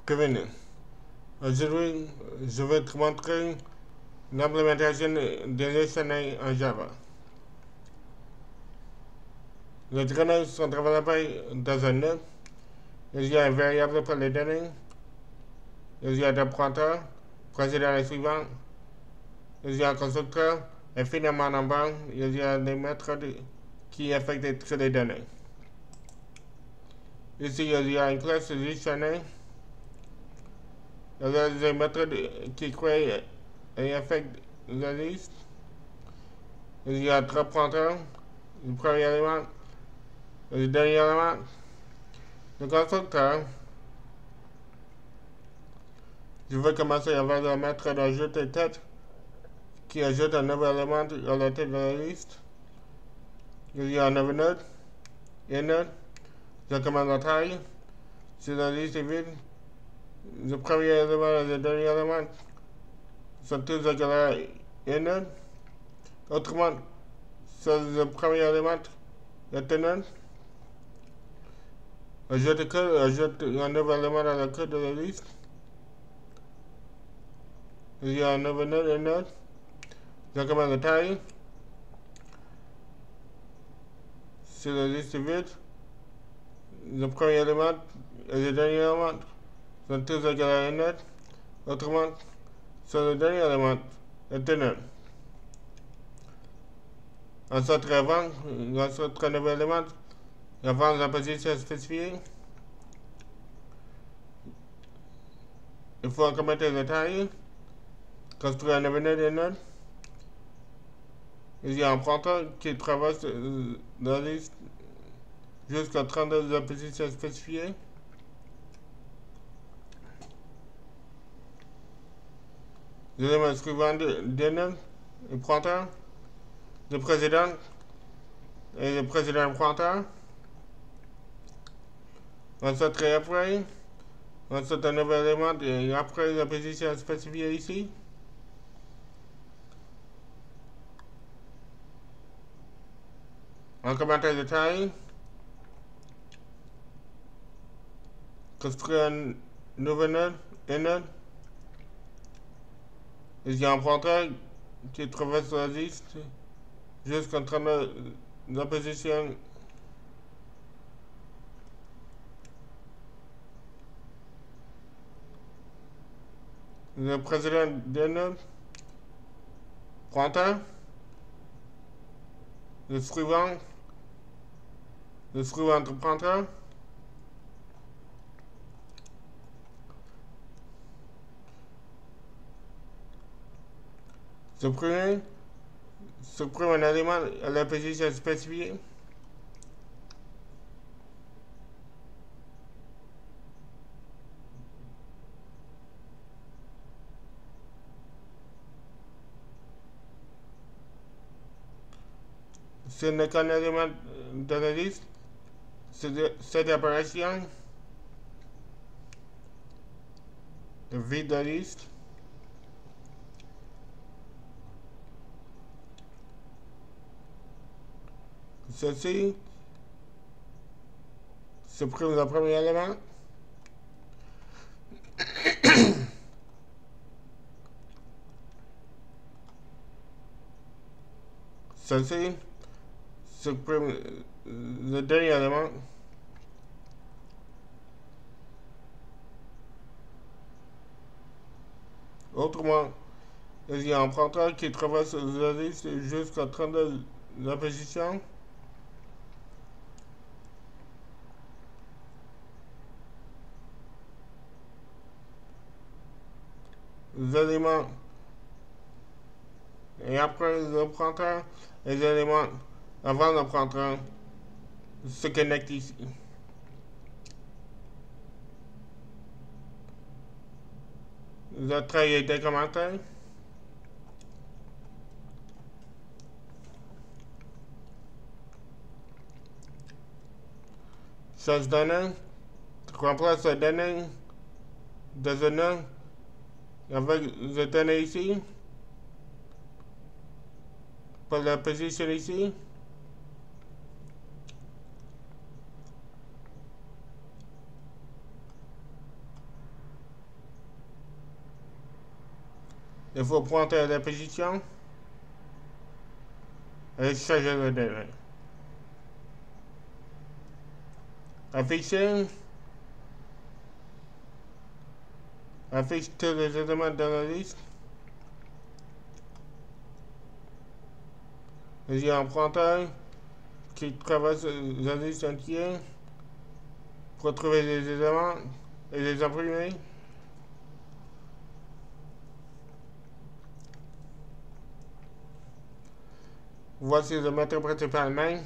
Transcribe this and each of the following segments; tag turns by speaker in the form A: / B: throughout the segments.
A: Kevin. Aujourd'hui, je vais te montrer l'implémentation des listening en Java. Les données sont développées dans un nœud. Il y a un variable pour les données. Il y a des pointeurs, précédent et suivant. Il y a un constructeur. Et finalement, en bas, il y a des méthodes qui affectent toutes les données. Ici, il y a une classe listening. Il y a des méthodes qui créent et affectent la liste. Il y a trois pointeurs. Le premier élément, le dernier élément. Le constructeur, je vais commencer avec la méthode ajouter tête qui ajoute un nouvel élément à la tête de la liste. Il y a un nouveau node, un node. Je commande la taille. Si la liste est vide, le premier élément et le dernier élément sont tous égaux à un node. Autrement, c'est le premier élément est un node. Ajoute un nouvel élément à la code de la liste. Il y a un nouveau node, un node. Je commande la taille. Si la liste est vide, le premier élément et le dernier élément sont tous égaux à un node. Autrement, c'est le dernier élément est un node. Ensuite, avant un nouvel élément, avant la position spécifiée, il faut incrémenter la taille, construire un nouveau node, un node. Il y a un pointeur qui traverse la liste jusqu'à 32 de la position spécifiée. L'élément suivant d'un node, le pointeur, le précédent et le précédent pointeur. Ensuite, après, ensuite un nouvel élément et après la position spécifiée ici. Incrémenter de taille. Construire un nouveau node, un node. Il y a un pointeur qui traverse la liste jusqu'à 32 de la position le précédent d'un node, pointeur, le suivant pointeur, supprimer un élément à la position spécifiée. Ce n'est qu'un élément de la liste. Cette opération vide la liste. Ceci supprime le premier élément. Ceci supprime le dernier élément. Autrement, il y a un pointeur qui traverse la liste jusqu'à 32 de la position. Les éléments et après le pointeur, les éléments avant le pointeur se connectent ici. Le trait est décommenté. Change donnée, remplace la donnée de ce nœud avec les données ici, pour la position ici. Il faut prendre la position et changer le délai. Afficher. Affiche tous les éléments de la liste. Il y a un pointeur qui traverse la liste entière pour trouver les éléments et les imprimer. Voici le méthode principal main.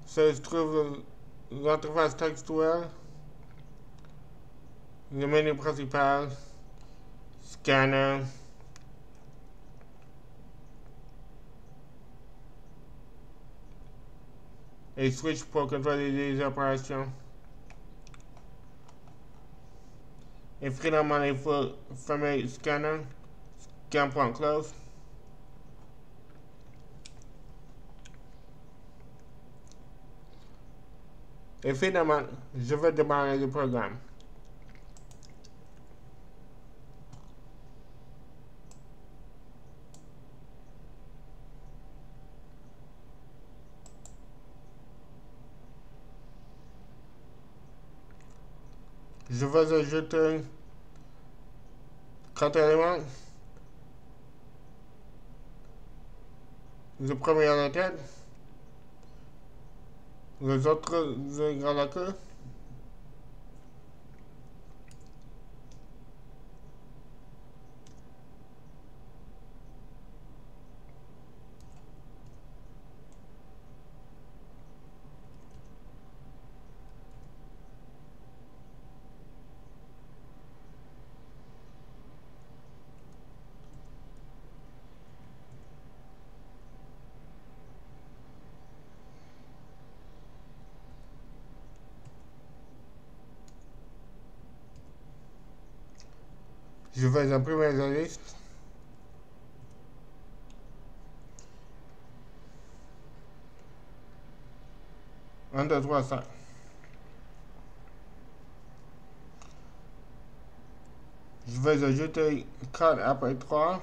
A: Ça se trouve l'interface textuelle, le menu principal, scanner, et switch pour contrôler les opérations. Et finalement, il faut fermer scanner, scan.close. Et finalement, je vais démarrer le programme. Je vais ajouter 4 éléments. Le premier à la tête, les autres à la queue. Je vais imprimer la liste. Un, deux, trois, cinq. Je vais ajouter 4 après 3.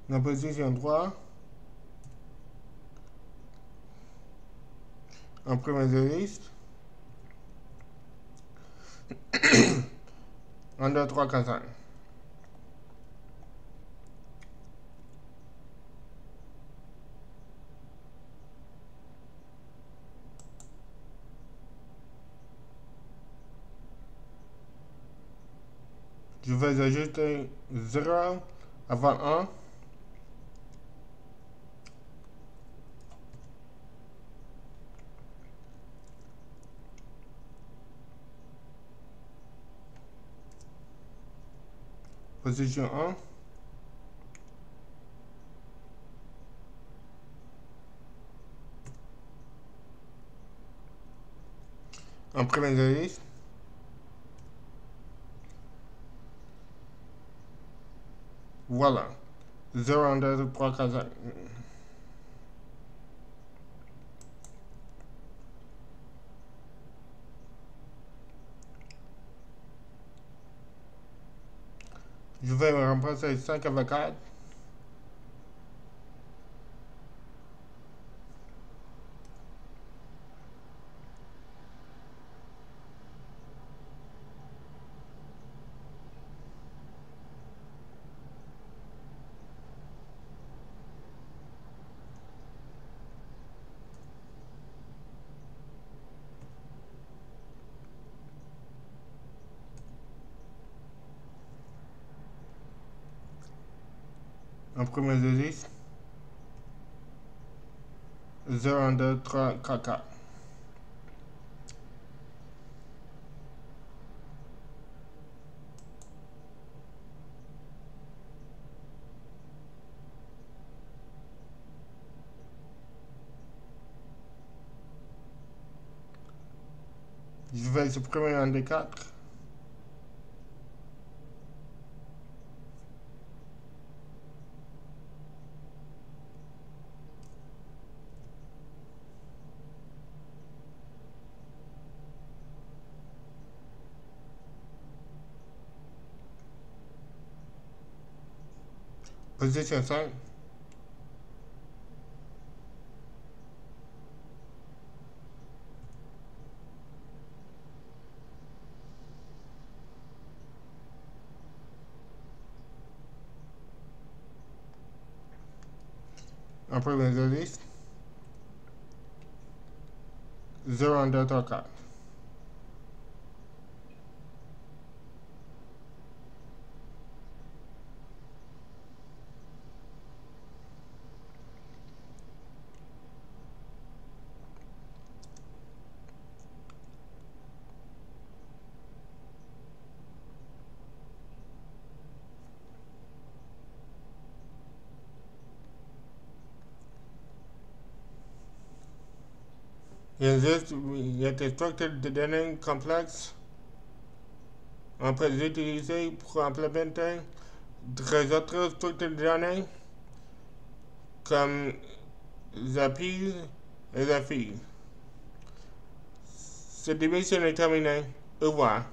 A: La position 3. Imprimer la liste. 1, 2, 3, 4, 5. Je vais ajouter 0 avant 1. Position 1. Imprimer la liste. Voilà. 0, 1, 2, 3, 4, 5. Je vais remplacer 5 avec 4. Imprimer la liste. 0, 1, 2, 3, 4, 4. Je vais supprimer un des quatre. Position 5. Imprimer la liste. 0, 1, 2, 3, 4. Il y a des structures de données complexes. On peut les utiliser pour implémenter des autres structures de données comme Zapier et Zapier. Cette division est terminée. Au revoir.